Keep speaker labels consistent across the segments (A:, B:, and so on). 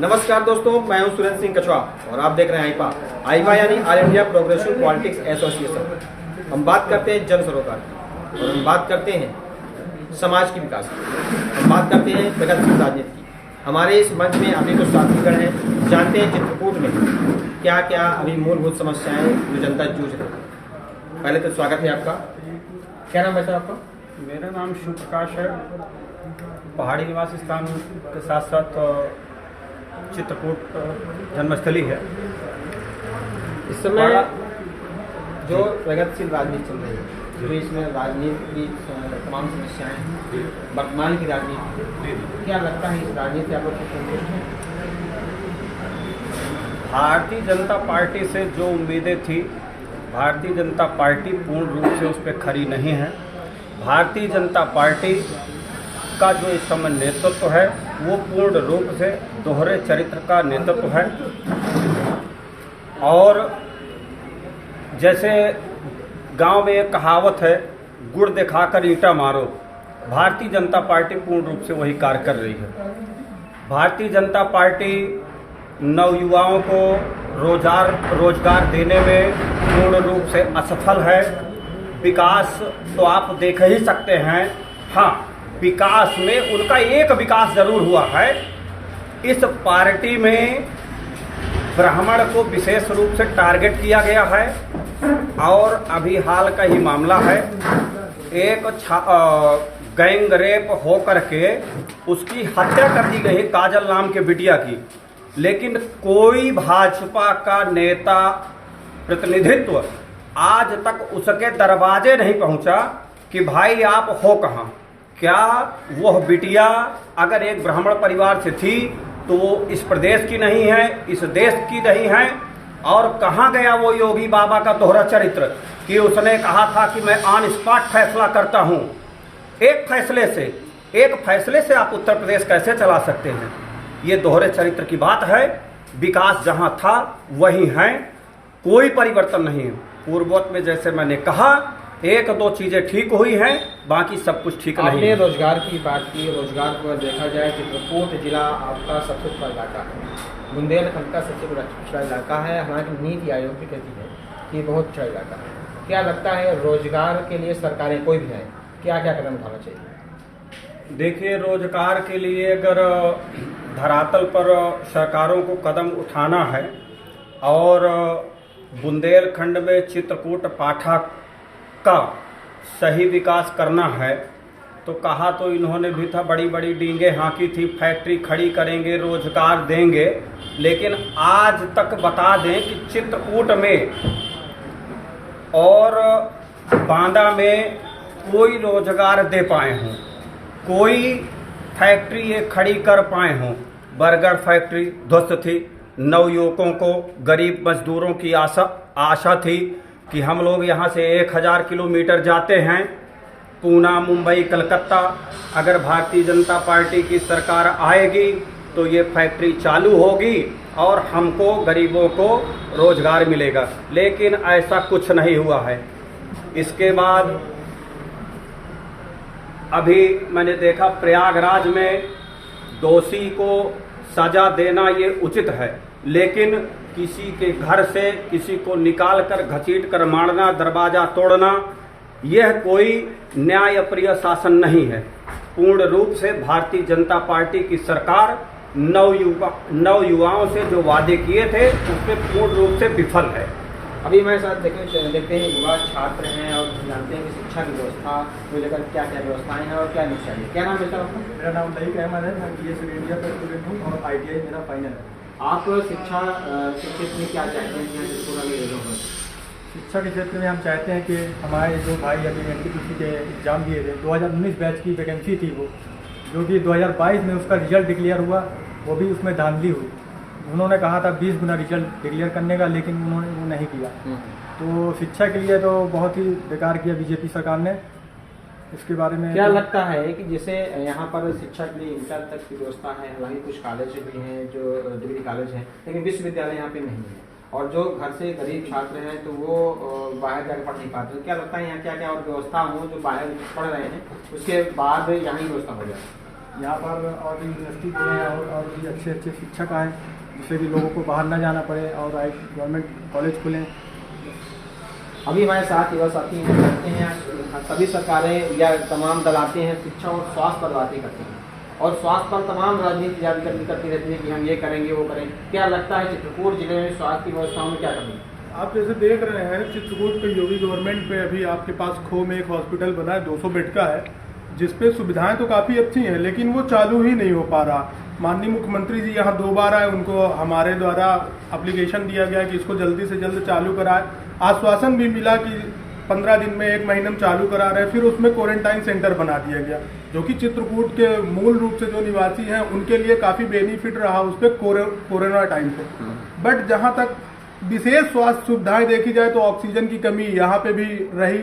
A: नमस्कार दोस्तों, मैं हूं सुरेंद्र सिंह कछवा और आप देख रहे हैं आईपा यानी all India progressive politics association. हम बात करते हैं जन सरोकार की और हम बात करते हैं समाज की विकास की, हम बात करते हैं प्रगतिशील राजनीति की। हमारे इस मंच में अभी कुछ साथीगण हैं, जानते हैं चित्रकूट में क्या क्या अभी मूलभूत समस्याएं जो जनता जूझ रही है। पहले तो स्वागत है आपका। क्या नाम है सर आपका?
B: मेरा नाम शिव प्रकाश है। पहाड़ी निवास स्थान के साथ साथ चित्रकूट जन्मस्थली है।
A: इस समय जो प्रगतिशील राजनीति चल रही है, जो इसमें राजनीति की तमाम समस्याएं, वर्तमान की राजनीति, क्या लगता है इस राजनीति आप लोग को संतुष्ट हैं?
B: भारतीय जनता पार्टी से जो उम्मीदें थी, भारतीय जनता पार्टी पूर्ण रूप से उस पर खरी नहीं है। भारतीय जनता पार्टी का जो इस समय नेतृत्व है वो पूर्ण रूप से दोहरे चरित्र का नेतृत्व है। और जैसे गांव में एक कहावत है, गुड़ दिखाकर ईंटा मारो, भारतीय जनता पार्टी पूर्ण रूप से वही कार्य कर रही है। भारतीय जनता पार्टी नवयुवाओं को रोजगार देने में पूर्ण रूप से असफल है। विकास तो आप देख ही सकते हैं। हाँ, विकास में उनका एक विकास जरूर हुआ है। इस पार्टी में ब्राह्मण को विशेष रूप से टारगेट किया गया है और अभी हाल का ही मामला है, एक गैंग रेप हो करके उसकी हत्या कर दी गई काजल नाम के बिटिया की। लेकिन कोई भाजपा का नेता प्रतिनिधित्व आज तक उसके दरवाजे नहीं पहुंचा कि भाई आप हो कहाँ। क्या वह बिटिया अगर एक ब्राह्मण परिवार से थी तो वो इस प्रदेश की नहीं है, इस देश की नहीं है? और कहाँ गया वो योगी बाबा का दोहरा चरित्र कि उसने कहा था कि मैं ऑन स्पॉट फैसला करता हूँ। एक फैसले से आप उत्तर प्रदेश कैसे चला सकते हैं? ये दोहरे चरित्र की बात है। विकास जहाँ था वही है, कोई परिवर्तन नहीं है। पूर्वोत्त में जैसे मैंने कहा, एक दो चीजें ठीक हुई हैं, बाकी सब कुछ ठीक नहीं है।
A: आपने रोजगार की बात की। रोजगार को देखा जाए, चित्रकूट जिला आपका सबसे पिछड़ा इलाका है, बुंदेलखंड का सबसे बड़ा पिछड़ा इलाका है। हालांकि नीति आयोग भी कहती है कि बहुत पिछड़ा इलाका है। क्या लगता है रोजगार के लिए सरकारें कोई भी है, क्या क्या कदम उठाना चाहिए?
B: देखिए, रोजगार के लिए अगर धरातल पर सरकारों को कदम उठाना है और बुंदेलखंड में चित्रकूट पाठा का सही विकास करना है तो कहा तो इन्होंने भी था, बड़ी बड़ी डींगे हाँकी थी, फैक्ट्री खड़ी करेंगे, रोजगार देंगे। लेकिन आज तक बता दें कि चित्रकूट में और बांदा में कोई रोजगार दे पाए हों, कोई फैक्ट्री ये खड़ी कर पाए हों। बर्गर फैक्ट्री ध्वस्त थी, नवयुवकों को, गरीब मजदूरों की आशा थी कि हम लोग यहाँ से 1000 किलोमीटर जाते हैं, पूना, मुंबई, कलकत्ता। अगर भारतीय जनता पार्टी की सरकार आएगी तो ये फैक्ट्री चालू होगी और हमको गरीबों को रोजगार मिलेगा। लेकिन ऐसा कुछ नहीं हुआ है। इसके बाद अभी मैंने देखा प्रयागराज में दोषी को सजा देना ये उचित है, लेकिन किसी के घर से किसी को निकाल कर घसीट कर मारना, दरवाजा तोड़ना, यह कोई न्यायप्रिय शासन नहीं है। पूर्ण रूप से भारतीय जनता पार्टी की सरकार नवयुवाओं से जो वादे किए थे उसमें पूर्ण रूप से विफल है।
A: अभी हमारे साथ देखते हैं युवा छात्र हैं और जानते हैं कि शिक्षा की व्यवस्था को लेकर क्या क्या व्यवस्थाएं हैं और क्या नहीं चाहिए। क्या नाम है सर आपका?
C: मेरा नाम लईक अहमद है। मैं BSc इंडिया का स्टूडेंट हूँ और ITI मेरा फाइनल है।
A: आप शिक्षा के क्षेत्र में क्या चाहते हैं?
C: शिक्षा के क्षेत्र में हम चाहते हैं कि हमारे जो भाई अभी NTPC के एग्ज़ाम दिए थे, 2019 बैच की वैकेंसी थी वो, जो कि 2022 में उसका रिजल्ट डिक्लेयर हुआ, वो भी उसमें धांधली हुई। उन्होंने कहा था 20 गुना रिजल्ट डिक्लेयर करने का, लेकिन उन्होंने वो नहीं किया। तो शिक्षा के लिए तो बहुत ही बेकार किया बीजेपी सरकार ने। इसके बारे में
A: क्या लगता है कि जैसे यहाँ पर शिक्षा के लिए इंटर तक की व्यवस्था है, हालांकि कुछ कॉलेज भी हैं जो डिग्री कॉलेज हैं, लेकिन विश्वविद्यालय यहाँ पे नहीं है, और जो घर से गरीब छात्र हैं तो वो बाहर जाकर पढ़ नहीं पाते। तो क्या लगता है यहाँ क्या क्या और व्यवस्था हो जो बाहर पढ़ रहे हैं उसके बाद यहाँ की व्यवस्था हो जाए?
C: यहाँ पर और भी यूनिवर्सिटी खुले और भी अच्छे अच्छे शिक्षक आए, जिससे कि लोगों को बाहर ना जाना पड़े, और गवर्नमेंट कॉलेज खुलें।
A: अभी हमारे साथ युवा साथी हैं, कहते हैं सभी सरकारें या तमाम दल आते हैं शिक्षा और स्वास्थ्य पर बातें करते हैं, और स्वास्थ्य पर तमाम राजनीति करती रहती है कि हम ये करेंगे वो करेंगे। क्या लगता है चित्रकूट जिले में स्वास्थ्य की व्यवस्थाओं में क्या कमी है?
D: आप जैसे देख रहे हैं चित्रकूट पे योगी गवर्नमेंट पे अभी आपके पास खो में एक हॉस्पिटल बना है, 200 बेड का है, जिसपे सुविधाएं तो काफ़ी अच्छी हैं, लेकिन वो चालू ही नहीं हो पा रहा। माननीय मुख्यमंत्री जी यहाँ 2 बार आए, उनको हमारे द्वारा एप्लीकेशन दिया गया कि इसको जल्दी से जल्द चालू कराए। आश्वासन भी मिला कि 15 दिन में 1 महीने में चालू करा रहे हैं। फिर उसमें क्वारंटाइन सेंटर बना दिया गया, जो कि चित्रकूट के मूल रूप से जो निवासी हैं उनके लिए काफ़ी बेनिफिट रहा उस पर कोरोना टाइम पे। बट जहाँ तक विशेष स्वास्थ्य सुविधाएं देखी जाए तो ऑक्सीजन की कमी यहाँ पे भी रही,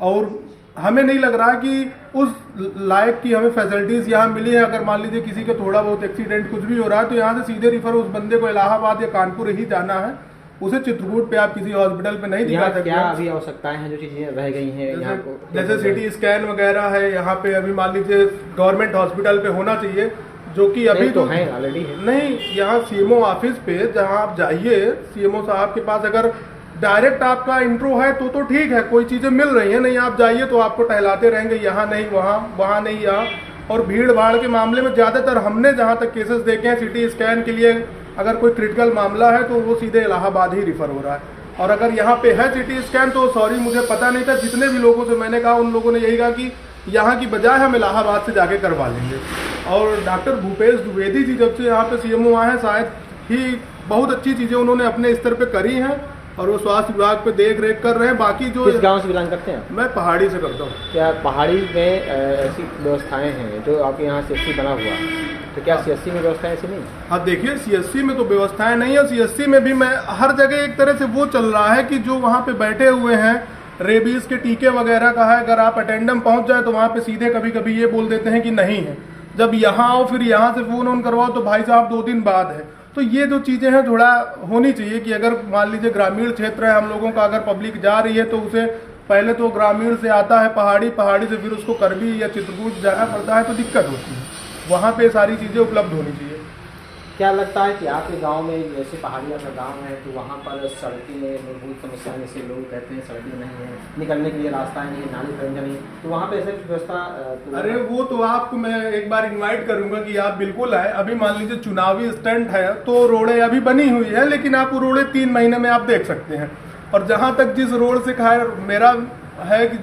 D: और हमें नहीं लग रहा कि उस लायक की हमें फैसिलिटीज यहाँ मिली है। अगर मान लीजिए किसी का थोड़ा बहुत एक्सीडेंट कुछ भी हो रहा है तो यहाँ से सीधे रिफर उस बंदे को इलाहाबाद या कानपुर ही जाना है, उसे चित्रकूट पे आप किसी हॉस्पिटल पे नहीं दिखा सकते।
A: क्या अभी आवश्यकताएं हैं जो चीजें रह गई हैं यहाँ को?
D: जैसे सिटी स्कैन वगैरह है यहाँ पे, अभी मान लीजिए गवर्नमेंट हॉस्पिटल पे होना चाहिए, जो कि अभी तो
A: है ऑलरेडी है
D: नहीं। यहाँ सीएमओ ऑफिस पे जहाँ आप जाइए, सीएमओ साहब के पास अगर डायरेक्ट आपका इंट्रो है तो ठीक है, कोई चीजें मिल रही है। नहीं आप जाइए तो आपको टहलाते रहेंगे, यहाँ नहीं वहाँ नहीं यहाँ। और भीड़ भाड़ के मामले में ज्यादातर हमने जहाँ तक केसेस देखे हैं, सिटी स्कैन के लिए अगर कोई क्रिटिकल मामला है तो वो सीधे इलाहाबाद ही रिफर हो रहा है। और अगर यहाँ पे है सिटी स्कैन तो सॉरी, मुझे पता नहीं था। जितने भी लोगों से मैंने कहा उन लोगों ने यही कहा कि यहाँ की बजाय हम इलाहाबाद से जाके करवा लेंगे। और डॉक्टर भूपेश द्विवेदी जी जब से यहाँ पे सीएमओ आए हैं, शायद ही बहुत अच्छी चीजें उन्होंने अपने स्तर पे करी हैं, और वो स्वास्थ्य विभाग पे देख रेख कर रहे हैं। बाकी जो
A: किस गांव से बिलोंग करते हैं?
D: मैं पहाड़ी से करता हूँ।
A: क्या पहाड़ी में ऐसी व्यवस्थाएं हैं जो आपके यहाँ सीएससी बना हुआ, तो क्या सीएससी में व्यवस्थाएं ऐसी नहीं?
D: हाँ देखिए, सीएससी में तो व्यवस्थाएं नहीं है। सीएससी में भी मैं हर जगह एक तरह से वो चल रहा है कि जो वहाँ पे बैठे हुए हैं, रेबीज के टीके वगैरह का है, अगर आप अटेंडम पहुंच जाए तो वहाँ पे सीधे कभी कभी ये बोल देते हैं कि नहीं है। जब यहाँ आओ फिर यहाँ से फोन ऑन करवाओ तो भाई साहब 2 दिन बाद है। तो ये जो चीजें हैं थोड़ा होनी चाहिए कि अगर मान लीजिए ग्रामीण क्षेत्र है हम लोगों का, अगर पब्लिक जा रही है तो उसे पहले तो ग्रामीण से आता है पहाड़ी से फिर उसको करबी या चित्रकूट जाना पड़ता है, तो दिक्कत होती है। वहाँ पे सारी चीजें उपलब्ध होनी चाहिए।
A: क्या लगता है कि आपके गांव में जैसे पहाड़िया का गांव है तो वहाँ पर सड़कें मूलभूत समस्याएं, जैसे लोग कहते हैं सड़कें नहीं है, निकलने के लिए रास्ता नहीं है, नाली खरंजा नहीं, तो वहाँ पे ऐसे व्यवस्था
D: अरे वो तो आपको मैं एक बार इनवाइट करूंगा कि आप बिल्कुल आए। अभी मान लीजिए चुनावी स्टंट है तो रोडें अभी बनी हुई है, लेकिन आप वो रोडें 3 महीने में आप देख सकते हैं। और जहाँ तक जिस रोड से खैर मेरा है कि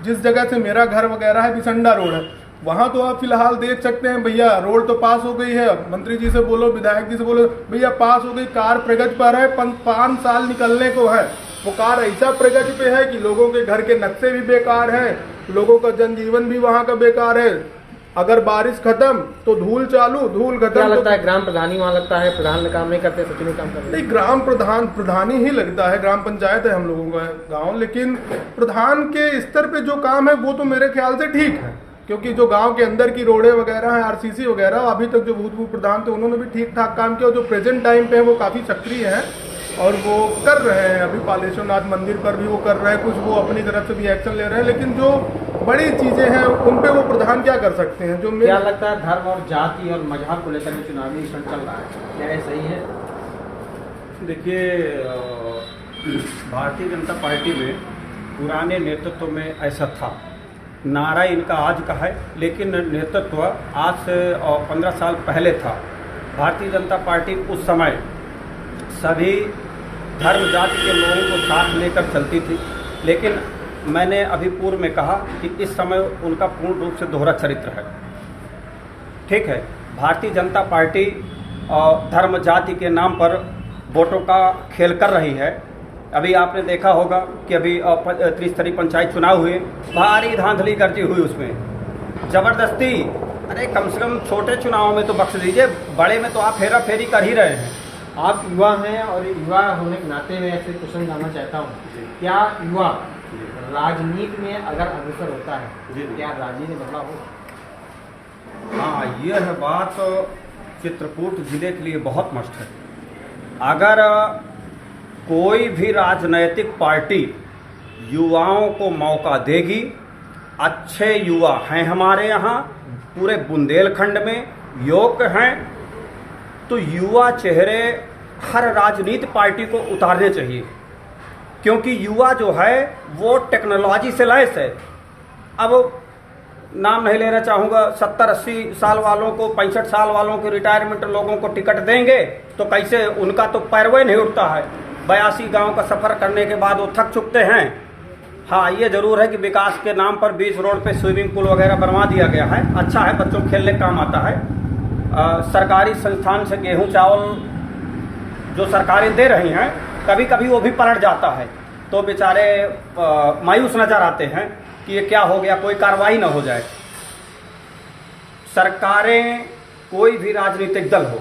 D: जिस जगह से मेरा घर वगैरह है, बिसंडा रोड है, वहां तो आप फिलहाल देख सकते हैं भैया रोड तो पास हो गई है। मंत्री जी से बोलो, विधायक जी से बोलो, भैया पास हो गई, कार प्रगति पर है, 5 साल निकलने को है। वो कार ऐसा प्रगति पे है कि लोगों के घर के नक्शे भी बेकार हैं, लोगों का जनजीवन भी वहां का बेकार है। अगर बारिश खत्म तो धूल चालू, धूल खत्म।
A: क्या लगता है ग्राम प्रधानी वहाँ लगता है प्रधान काम नहीं करते, सचिव काम करते?
D: नहीं, ग्राम प्रधानी ही लगता है, ग्राम पंचायत है हम लोगों का गाँव, लेकिन प्रधान के स्तर पे जो काम है वो तो मेरे ख्याल से ठीक है, क्योंकि जो गांव के अंदर की रोडें वगैरह हैं, आरसीसी वगैरह, अभी तक जो भूतपूर्व प्रधान थे उन्होंने भी ठीक ठाक काम किया। जो प्रेजेंट टाइम पे है वो काफ़ी सक्रिय हैं और वो कर रहे हैं। अभी पालेश्वरनाथ मंदिर पर भी वो कर रहे हैं, कुछ वो अपनी तरफ से भी एक्शन ले रहे हैं, लेकिन जो बड़ी चीज़ें हैं उन पे वो प्रधान क्या कर सकते हैं। जो
A: क्या लगता है धर्म और जाति और मजहब को लेकर चुनावी रण चल रहा है, क्या ये सही है?
B: देखिए, भारतीय जनता पार्टी में पुराने नेतृत्व में ऐसा था, नारा इनका आज का है, लेकिन नेतृत्व आज से 15 साल पहले था। भारतीय जनता पार्टी उस समय सभी धर्म जाति के लोगों को साथ लेकर चलती थी, लेकिन मैंने अभी पूर्व में कहा कि इस समय उनका पूर्ण रूप से दोहरा चरित्र है। ठीक है, भारतीय जनता पार्टी धर्म जाति के नाम पर वोटों का खेल कर रही है। अभी आपने देखा होगा कि अभी त्रिस्तरीय पंचायत चुनाव हुए, भारी धांधली करती हुई उसमें जबरदस्ती। अरे कम से कम छोटे चुनाव में तो बख्श दीजिए, बड़े में तो आप फेरा फेरी कर ही रहे हैं।
A: आप युवा हैं और युवा होने के नाते में ऐसे क्वेश्चन जानना चाहता हूँ, क्या युवा राजनीति में अगर अग्रसर होता है क्या राजनीति में बदलाव हो?
B: हाँ, यह बात चित्रकूट जिले के लिए बहुत मस्त है। अगर कोई भी राजनैतिक पार्टी युवाओं को मौका देगी, अच्छे युवा हैं हमारे यहाँ, पूरे बुंदेलखंड में योग्य हैं, तो युवा चेहरे हर राजनीतिक पार्टी को उतारने चाहिए, क्योंकि युवा जो है वो टेक्नोलॉजी से लैस है। अब नाम नहीं लेना चाहूँगा, 70-80 साल वालों को, 65 साल वालों के रिटायरमेंट लोगों को टिकट देंगे तो कैसे, उनका तो पैरवे नहीं उठता है। 82 गांव का सफ़र करने के बाद वो थक चुकते हैं। हाँ, ये जरूर है कि विकास के नाम पर 20 रोड पे स्विमिंग पूल वगैरह बनवा दिया गया है, अच्छा है, बच्चों को खेलने काम आता है। सरकारी संस्थान से गेहूं चावल जो सरकारें दे रही हैं, कभी कभी वो भी पलट जाता है, तो बेचारे मायूस नजर आते हैं कि ये क्या हो गया, कोई कार्रवाई ना हो जाए। सरकारें, कोई भी राजनीतिक दल हो,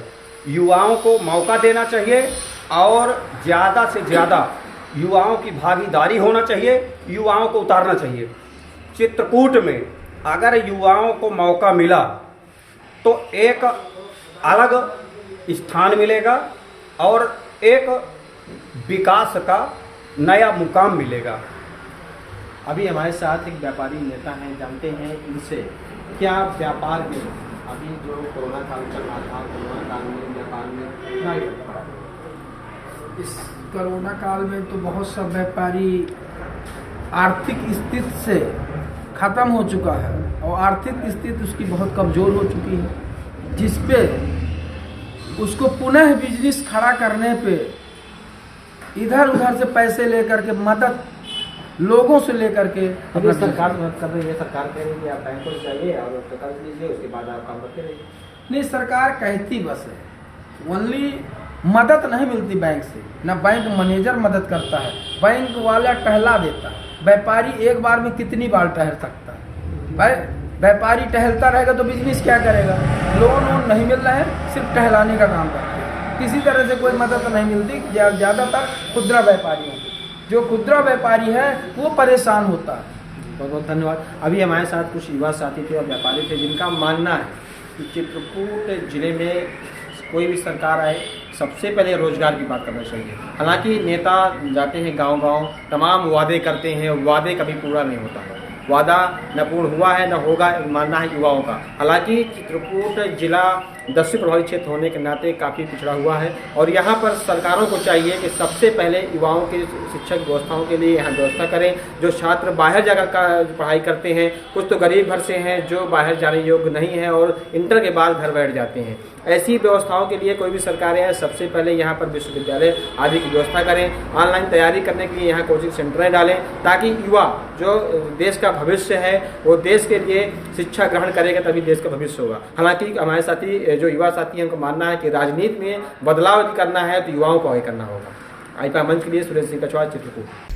B: युवाओं को मौका देना चाहिए और ज़्यादा से ज़्यादा युवाओं की भागीदारी होना चाहिए, युवाओं को उतारना चाहिए। चित्रकूट में अगर युवाओं को मौका मिला तो एक अलग स्थान मिलेगा और एक विकास का नया मुकाम मिलेगा।
A: अभी हमारे साथ एक व्यापारी नेता हैं, जानते हैं इनसे क्या व्यापार में अभी जो कोरोना काल चल रहा था, कोरोना काल में व्यापार में कितना इफेक्ट पड़ा?
E: इस कोरोना काल में तो बहुत सा व्यापारी आर्थिक स्थिति से ख़त्म हो चुका है और आर्थिक स्थिति उसकी बहुत कमज़ोर हो चुकी है, जिस पे उसको पुनः बिजनेस खड़ा करने पे इधर उधर से पैसे लेकर के, मदद लोगों से लेकर के
A: अभी सरकार मदद कर रही है, सरकार कह रही है कि आप बैंकों से जाइए और कर्ज लीजिए, उसके बाद आप काम करते रहिए।
E: नहीं, सरकार कहती बस है, ओनली मदद नहीं मिलती बैंक से, ना बैंक मैनेजर मदद करता है, बैंक वाला टहला देता है। व्यापारी एक बार में कितनी बार टहल सकता है भाई? व्यापारी टहलता रहेगा तो बिजनेस क्या करेगा? लोन वोन नहीं मिल रहा है, सिर्फ टहलाने का काम करते हैं, किसी तरह से कोई मदद नहीं मिलती। ज़्यादातर खुदरा व्यापारियों को, जो खुदरा व्यापारी है वो परेशान होता है।
A: बहुत बहुत धन्यवाद। अभी हमारे साथ कुछ युवा साथी थे और व्यापारी थे जिनका मानना है कि चित्रकूट जिले में कोई भी सरकार आए, सबसे पहले रोजगार की बात करना चाहिए। हालांकि नेता जाते हैं गांव-गांव, तमाम वादे करते हैं, वादे कभी पूरा नहीं होता है, वादा न पूर्ण हुआ है न होगा, मानना है युवाओं का। हालांकि चित्रकूट जिला दक्षिण प्रभावित क्षेत्र होने के नाते काफ़ी पिछड़ा हुआ है और यहाँ पर सरकारों को चाहिए कि सबसे पहले युवाओं की शिक्षक व्यवस्थाओं के लिए यहाँ व्यवस्था करें। जो छात्र बाहर जाकर पढ़ाई करते हैं, कुछ तो गरीब घर से हैं जो बाहर जाने योग्य नहीं हैं और इंटर के बाद घर बैठ जाते हैं, ऐसी व्यवस्थाओं के लिए कोई भी सरकारें हैं सबसे पहले यहाँ पर विश्वविद्यालय आदि की व्यवस्था करें। ऑनलाइन तैयारी करने के लिए यहाँ कोचिंग सेंटरें डालें ताकि युवा जो देश का भविष्य है वो देश के लिए शिक्षा ग्रहण करेगा, तभी देश का भविष्य होगा। हालांकि हमारे साथी जो युवा साथी हैं उनको मानना है कि राजनीति में बदलाव करना है तो युवाओं को आगे करना होगा। आईपा मंच के लिए सुरेश सिंह कछवाहा, चित्रकूट।